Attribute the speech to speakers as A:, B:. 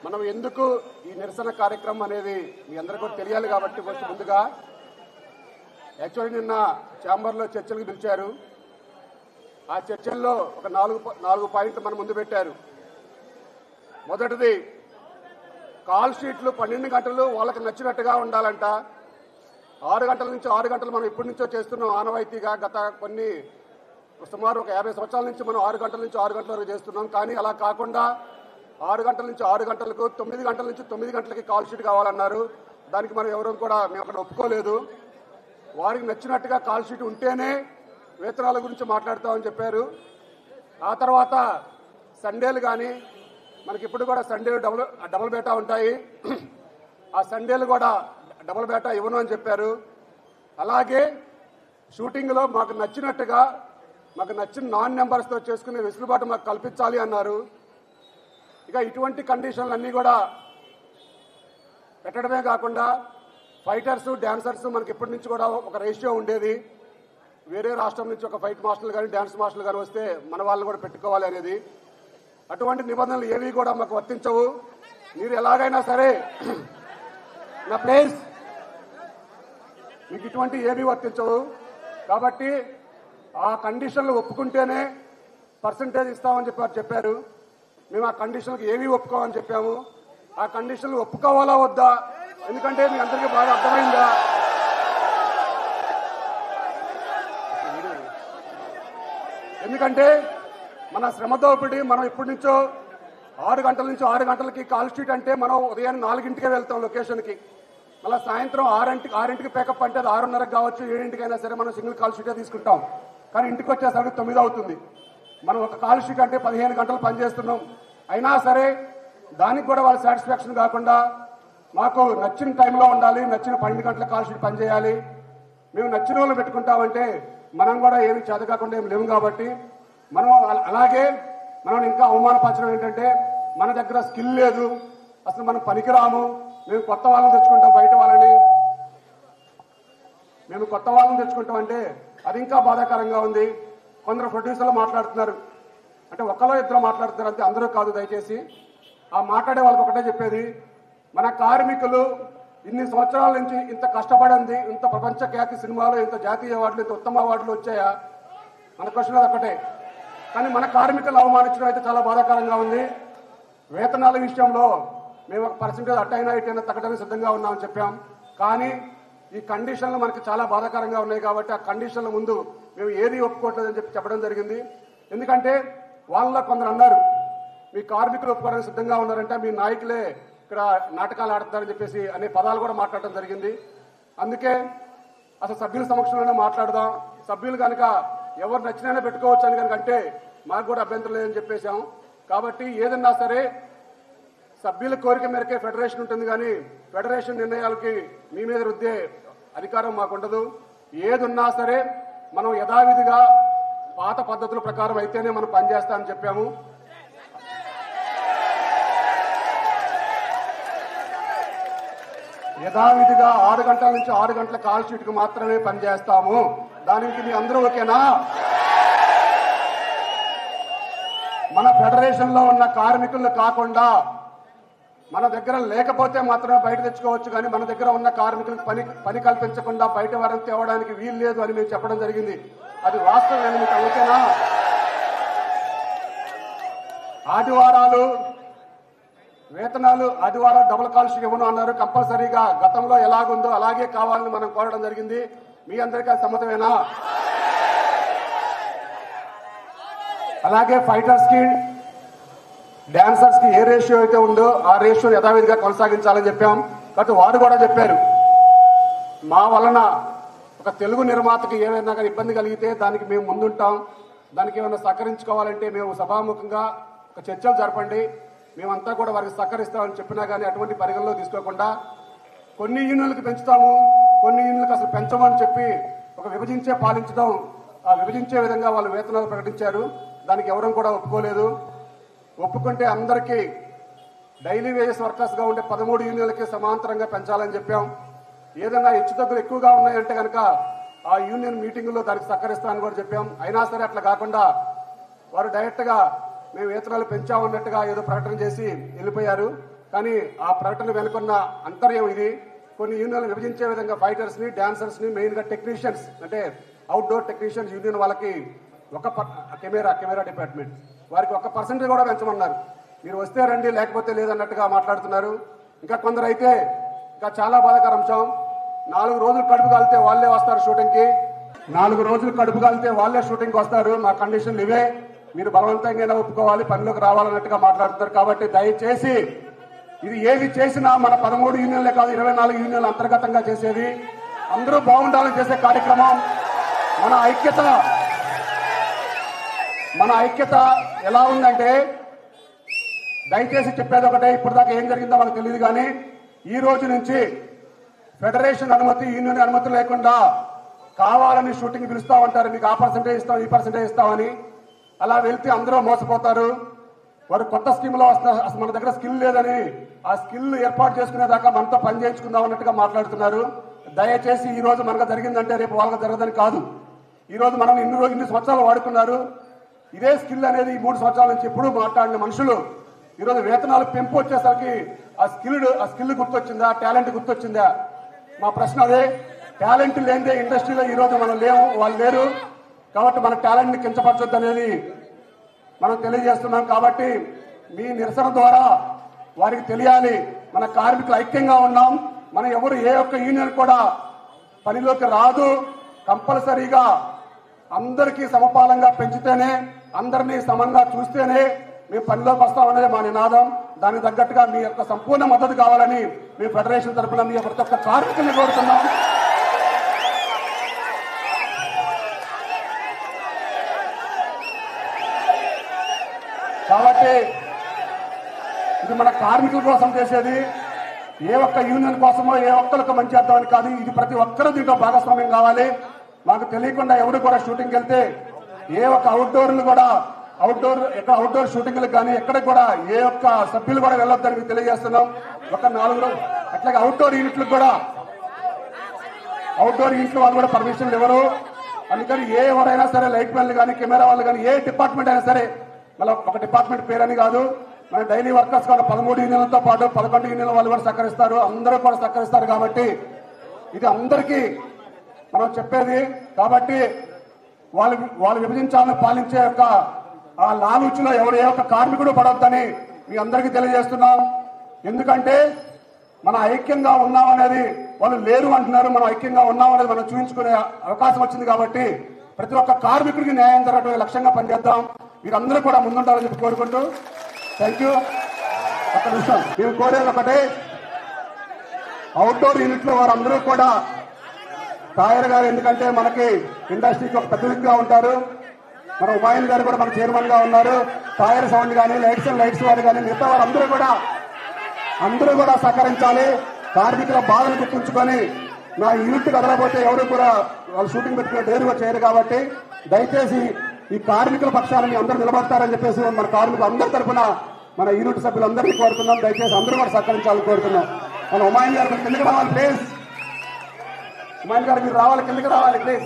A: మనం ఎందుకు ఈ నిరసన కార్యక్రమం అనేది మీ అందరికీ కూడా తెలియాలి కాబట్టి ఫస్ట్ ముందుగా యాక్చువల్లీ నిన్న ఛాంబర్లో చర్చలకు పిలిచారు. ఆ చర్చల్లో ఒక నాలుగు పాయింట్లు మన ముందు పెట్టారు. మొదటిది, కాల్ షీట్లు 12 గంటలు వాళ్ళకి నచ్చినట్టుగా ఉండాలంట. 6 గంటల నుంచి 6 గంటలు మనం ఇప్పటి నుంచో చేస్తున్నాం ఆనవాయితీగా. గత సుమారు ఒక 50 సంవత్సరాల నుంచి మనం 6 గంటల నుంచి 6 గంటల వరకు చేస్తున్నాం. కానీ అలా కాకుండా 6 గంటల నుంచి 6 గంటలకు, 9 గంటల నుంచి 9 గంటలకి కాల్ షీట్ కావాలన్నారు. దానికి మనం ఎవరూ కూడా మేము అక్కడ ఒప్పుకోలేదు. వారికి నచ్చినట్టుగా కాల్ షీట్ ఉంటేనే వేతనాల గురించి మాట్లాడతామని చెప్పారు. ఆ తర్వాత సండేలు కానీ మనకి ఇప్పుడు కూడా సండేలు డబుల్ బేటా ఉంటాయి. ఆ సండేలు కూడా డబుల్ బేటా ఇవ్వను అని చెప్పారు. అలాగే షూటింగ్లో మాకు నచ్చినట్టుగా మాకు నచ్చిన నాన్ నెంబర్స్తో చేసుకునే వెసులుబాటు మాకు కల్పించాలి అన్నారు. ఇక ఇటువంటి కండిషన్లు అన్నీ కూడా పెట్టడమే కాకుండా ఫైటర్స్, డాన్సర్స్ మనకి ఇప్పటి నుంచి కూడా ఒక రేషియో ఉండేది. వేరే రాష్ట్రం నుంచి ఒక ఫైట్ మాస్టర్లు కానీ డాన్స్ మాస్టర్లు కానీ వస్తే మన వాళ్ళని కూడా పెట్టుకోవాలి అనేది. అటువంటి నిబంధనలు ఏవి కూడా మాకు వర్తించవు. మీరు ఎలాగైనా సరే నా ప్లేస్ మీకు ఇటువంటి ఏవి వర్తించవు. కాబట్టి ఆ కండిషన్లు ఒప్పుకుంటేనే పర్సంటేజ్ ఇస్తామని చెప్పారు. మేము ఆ కండిషన్లకు ఏమీ ఒప్పుకోమని చెప్పాము. ఆ కండిషన్లు ఒప్పుకోవాలా వద్దా? ఎందుకంటే మీ అందరికీ బాగా అర్థమైందా? ఎందుకంటే మన శ్రమ దోపిడీ మనం ఇప్పటి నుంచో 6 గంటల నుంచి 6 గంటలకి కాల్ షీట్ అంటే మనం ఉదయం 4ంటికే వెళ్తాం లొకేషన్కి. మళ్ళీ సాయంత్రం 6ంటికి పేకప్ అంటే అది 6:30కి కావచ్చు, 7ంటికైనా సరే మనం సింగిల్ కాల్ షీటే తీసుకుంటాం. కానీ ఇంటికి వచ్చేసరికి 9 అవుతుంది. మనం ఒక కాల్ షీట్ అంటే 15 గంటలు పనిచేస్తున్నాం. అయినా సరే దానికి కూడా వాళ్ళ సాటిస్ఫాక్షన్ కాకుండా మాకు నచ్చిన టైంలో ఉండాలి, నచ్చిన 12 గంటల కాల్ షీట్ పనిచేయాలి, మేము నచ్చిన వాళ్ళు పెట్టుకుంటామంటే మనం కూడా ఏమి చేత కాకుండా ఏమి లేవు. కాబట్టి మనం అలాగే మనం ఇంకా అవమానపరచడం ఏంటంటే మన దగ్గర స్కిల్ లేదు, అసలు మనం పనికిరాము, మేము కొత్త వాళ్ళని తెచ్చుకుంటాం, బయట వాళ్ళని మేము కొత్త వాళ్ళని తెచ్చుకుంటాం అంటే అది ఇంకా బాధాకరంగా ఉంది. కొందరు ప్రొడ్యూసర్లు మాట్లాడుతున్నారు అంటే ఒకరో ఇద్దరు మాట్లాడుతున్నారు అంతే, అందరూ కాదు. దయచేసి ఆ మాట్లాడే వాళ్ళకి ఒకటే చెప్పేది, మన కార్మికులు ఇన్ని సంవత్సరాల నుంచి ఇంత కష్టపడింది, ఇంత ప్రపంచ ఖ్యాతి సినిమాలు, ఇంత జాతీయ అవార్డులు, ఇంత ఉత్తమ అవార్డులు వచ్చాయా? మన క్వశ్చన్ అది ఒకటే. కానీ మన కార్మికులు అవమానించడం అయితే చాలా బాధాకరంగా ఉంది. వేతనాల విషయంలో మేము ఒక పర్సెంటేజ్ అట్టైనా ఇటైనా తగ్గడానికి సిద్ధంగా ఉన్నామని చెప్పాం. కానీ ఈ కండిషన్లు మనకి చాలా బాధాకరంగా ఉన్నాయి. కాబట్టి ఆ కండిషన్ల ముందు మేము ఏది ఒప్పుకోవట్లేదని చెప్పడం జరిగింది. ఎందుకంటే వాళ్ళ కొందరు అన్నారు, మీ కార్మికులు ఒప్పుకోవడానికి సిద్ధంగా ఉన్నారంటే మీ నాయకులే ఇక్కడ నాటకాలు ఆడతారని చెప్పేసి అనే పదాలు కూడా మాట్లాడటం జరిగింది. అందుకే అసలు సభ్యుల సమక్షంలోనే మాట్లాడదాం, సభ్యులు కనుక ఎవరు నచ్చినైనా పెట్టుకోవచ్చు అని కనుక అంటే మాకు కూడా అభ్యంతరం లేదని చెప్పేశాం. కాబట్టి ఏదన్నా సరే సభ్యుల కోరిక మేరకే ఫెడరేషన్ ఉంటుంది, కానీ ఫెడరేషన్ నిర్ణయాలకి మీ మీద రుద్దే అధికారం మాకుండదు. ఏది ఉన్నా సరే మనం యథావిధిగా పాత పద్ధతుల ప్రకారం అయితేనే మనం పనిచేస్తామని చెప్పాము. యథావిధిగా 6 గంటల నుంచి 6 గంటల కాల్ షీట్ కు మాత్రమే పనిచేస్తాము. దానికి మీ అందరూ ఓకేనా? మన ఫెడరేషన్ లో ఉన్న కార్మికులు కాకుండా మన దగ్గర లేకపోతే మాత్రమే బయట తెచ్చుకోవచ్చు, కానీ మన దగ్గర ఉన్న కార్మికులకు పని కల్పించకుండా బయట వారిని తేవడానికి వీలు లేదు అని మేము చెప్పడం జరిగింది. అది వాస్తవం. మీకు ఓకేనా? ఆదివారాలు వేతనాలు ఆదివారం డబుల్ కాల్ షీట్ ఇవ్వను అన్నారు. కంపల్సరీగా గతంలో ఎలాగుందో అలాగే కావాలని మనం కోరడం జరిగింది. మీ అందరికీ సమ్మతమేనా? అలాగే ఫైటర్స్ కి, డాన్సర్స్ కి ఏ రేషియో అయితే ఉందో ఆ రేషియోని యథావిధిగా కొనసాగించాలని చెప్పాం. కాబట్టి వారు కూడా చెప్పారు, మా వలన ఒక తెలుగు నిర్మాతకి ఏమైనా కానీ ఇబ్బంది కలిగితే దానికి మేము ముందుంటాం, దానికి ఏమైనా సహకరించుకోవాలంటే మేము సభాముఖంగా ఒక చర్చలు జరపండి, మేమంతా కూడా వారికి సహకరిస్తామని చెప్పినా కానీ అటువంటి పరిగణలో తీసుకోకుండా కొన్ని యూనియన్లకు పెంచుతాము, కొన్ని యూనియన్లకు అసలు పెంచమని చెప్పి ఒక పాలించడం, ఆ విభజించే విధంగా వాళ్ళు వేతనాలు ప్రకటించారు. దానికి ఎవరూ కూడా ఒప్పుకోలేదు. ఒప్పుకుంటే అందరికీ డైలీ వేజెస్ వర్కర్స్ గా ఉండే 13 యూనియన్లకి సమాంతరంగా పెంచాలని చెప్పాం. ఏదైనా హెచ్చుతగ్గులు ఎక్కువగా ఉన్నాయంటే కనుక ఆ యూనియన్ మీటింగుల్లో దానికి సహకరిస్తామని కూడా చెప్పాం. అయినా సరే అట్లా కాకుండా వారు డైరెక్ట్ గా మేము వేతనాలు పెంచామన్నట్టుగా ఏదో ప్రకటన చేసి వెళ్ళిపోయారు. కానీ ఆ ప్రకటన వెనుకున్న అంతర్యం ఇది. కొన్ని యూనియన్లు విభజించే విధంగా ఫైటర్స్ని, డాన్సర్స్ని, మెయిన్గా టెక్నీషియన్స్ అంటే అవుట్డోర్ టెక్నీషియన్స్ యూనియన్ వాళ్ళకి ఒక కెమెరా డిపార్ట్మెంట్ వారికి 1% కూడా పెంచమన్నారు. మీరు వస్తే రండి లేకపోతే లేదన్నట్టుగా మాట్లాడుతున్నారు. ఇంకా కొందరు అయితే ఇంకా చాలా బాధాకర అంశం, 4 రోజులు కడుపు కాలితే వాళ్ళే వస్తారు షూటింగ్కి. 4 రోజులు కడుపు కాలితే వాళ్ళే షూటింగ్కి వస్తారు. మా కండిషన్లు ఇవే, మీరు బలవంతంగా ఒప్పుకోవాలి, పనిలోకి రావాలన్నట్టుగా మాట్లాడుతున్నారు. కాబట్టి దయచేసి ఇది ఏది చేసినా మన 13 యూనియన్లే కాదు 24 యూనియన్లు అంతర్గతంగా చేసేది. అందరూ బాగుండాలని చేసే కార్యక్రమం. మన ఐక్యత ఎలా ఉందంటే, దయచేసి చెప్పేది ఒకటే, ఇప్పుడు దాకా ఏం జరిగిందో మనకు తెలియదు కానీ ఈ రోజు నుంచి ఫెడరేషన్ అనుమతి, యూనియన్ అనుమతి లేకుండా కావాలని షూటింగ్ పిలుస్తా ఉంటారు. మీకు ఆ పర్సెంటేజ్ ఇస్తాం, ఈ పర్సెంటేజ్ ఇస్తామని. అలా వెళ్తే అందరూ మోసపోతారు. వారు కొత్త స్కీమ్లో వస్తారు. అసలు మన దగ్గర స్కిల్ లేదని ఆ స్కిల్ ఏర్పాటు చేసుకునేదాకా మనతో పని చేయించుకుందాం అన్నట్టుగా మాట్లాడుతున్నారు. దయచేసి ఈ రోజు మనకు జరిగిందంటే రేపు వాళ్ళకి జరగదని కాదు. ఈ రోజు మనం ఇన్ని సంవత్సరాలు వాడుకున్నారు. ఇదే స్కిల్ అనేది ఈ 3 సంవత్సరాల నుంచి ఎప్పుడూ మాట్లాడిన మనుషులు ఈరోజు వేతనాలు పెంపు వచ్చేసరికి ఆ స్కిల్ గుర్తొచ్చిందా, టాలెంట్ గుర్తొచ్చిందా? మా ప్రశ్న అదే. టాలెంట్ లేనిదే ఇండస్ట్రీలో ఈ రోజు మనం లేవు, వాళ్ళు లేరు. కాబట్టి మన టాలెంట్ ని కించపరచొద్దు అనేది మనం తెలియజేస్తున్నాం. కాబట్టి మీ నిరసన ద్వారా వారికి తెలియాలి, మన కార్మికులు ఐక్యంగా ఉన్నాం. మనం ఎవరు ఏ ఒక్క యూనియన్ కూడా పనిలోకి రాదు. కంపల్సరీగా అందరికీ సమపాలంగా పెంచితేనే, అందరినీ సమంగా చూస్తేనే మేము పనిలోకి వస్తామనేది మా నినాదం. దానికి తగ్గట్టుగా మీ యొక్క సంపూర్ణ మద్దతు కావాలని మీ ఫెడరేషన్ తరఫున మీ ప్రతి ఒక్క కార్మికుల్ని కోరుతున్నాం. కాబట్టి ఇది మన కార్మికుల కోసం చేసేది, ఏ ఒక్క యూనియన్ కోసమో ఏ ఒక్కరికి మంచి అర్థమని కాదు. ఇది ప్రతి ఒక్కరూ దీంట్లో భాగస్వామ్యం కావాలి. మాకు తెలియకుండా ఎవరు కూడా షూటింగ్కి వెళ్తే ఏ ఒక్క అవుట్డోర్ షూటింగ్లకు కానీ ఎక్కడికి కూడా ఏ ఒక్క సభ్యులు కూడా వెళ్ళొద్దని మీకు తెలియజేస్తున్నాం. ఒక 4 రోజులు అట్లాగే అవుట్డోర్ యూనిట్లు వాళ్ళు కూడా పర్మిషన్లు ఇవ్వరు. అందుకని ఎవరైనా సరే, లైట్ మెన్లు కానీ, కెమెరా వాళ్ళు కానీ, ఏ డిపార్ట్మెంట్ అయినా సరే, మళ్ళీ ఒక డిపార్ట్మెంట్ పేరని కాదు, మన డైలీ వర్కర్స్ కూడా 13 యూనియన్లతో పాటు 11 యూనియన్ల వాళ్ళు కూడా సహకరిస్తారు. అందరూ కూడా సహకరిస్తారు. కాబట్టి ఇది అందరికీ మనం చెప్పేది. కాబట్టి వాళ్ళు విభజించాలని పాలించే యొక్క ఆ లాలూచిలో ఏ ఒక్క కార్మికుడు పడొద్దని మీ అందరికీ తెలియజేస్తున్నాం. ఎందుకంటే మన ఐక్యంగా ఉన్నామనేది వాళ్ళు లేరు అంటున్నారు. మనం ఐక్యంగా ఉన్నామనేది మనం చూపించుకునే అవకాశం వచ్చింది. కాబట్టి ప్రతి ఒక్క కార్మికుడికి న్యాయం జరగడం లక్ష్యంగా పనిచేద్దాం. మీరందరూ కూడా ముందుంటారని చెప్పి కోరుకుంటూ థ్యాంక్ యూ. ఒక్క నిమిషం, మేము కోరేది ఒకటే, అవుట్డోర్ యూనిట్లో వారందరూ కూడా తాయర్ గారు, ఎందుకంటే మనకి ఇండస్ట్రీకి ఒక ప్రతినిధిగా ఉంటారు. మన ఉమాయన్ గారు కూడా మన చైర్మన్ గా ఉన్నారు. తాయర్ సౌండ్ కానీ, లైట్స్ వారు కానీ, మిగతా వారు అందరూ కూడా సహకరించాలి. కార్మికుల బాధను గుర్తుంచుకొని నా యూనిట్ కదలకపోతే ఎవరు కూడా వాళ్ళు షూటింగ్ పెట్టుకునే డేరుగా చేయరు. కాబట్టి దయచేసి ఈ కార్మికుల పక్షాన్ని అందరూ నిలబడతారని చెప్పేసి మన కార్మికులు అందరి తరఫున మన యూనిట్ సభ్యులందరినీ కోరుతున్నాం. దయచేసి అందరూ కూడా సహకరించాలని కోరుతున్నాం. మన ఉమాయన్ గారు కిందకి రావాలి ప్లీజ్. ఉమాయన్ గారు మీరు రావాలి, కిందకి రావాలి ప్లీజ్.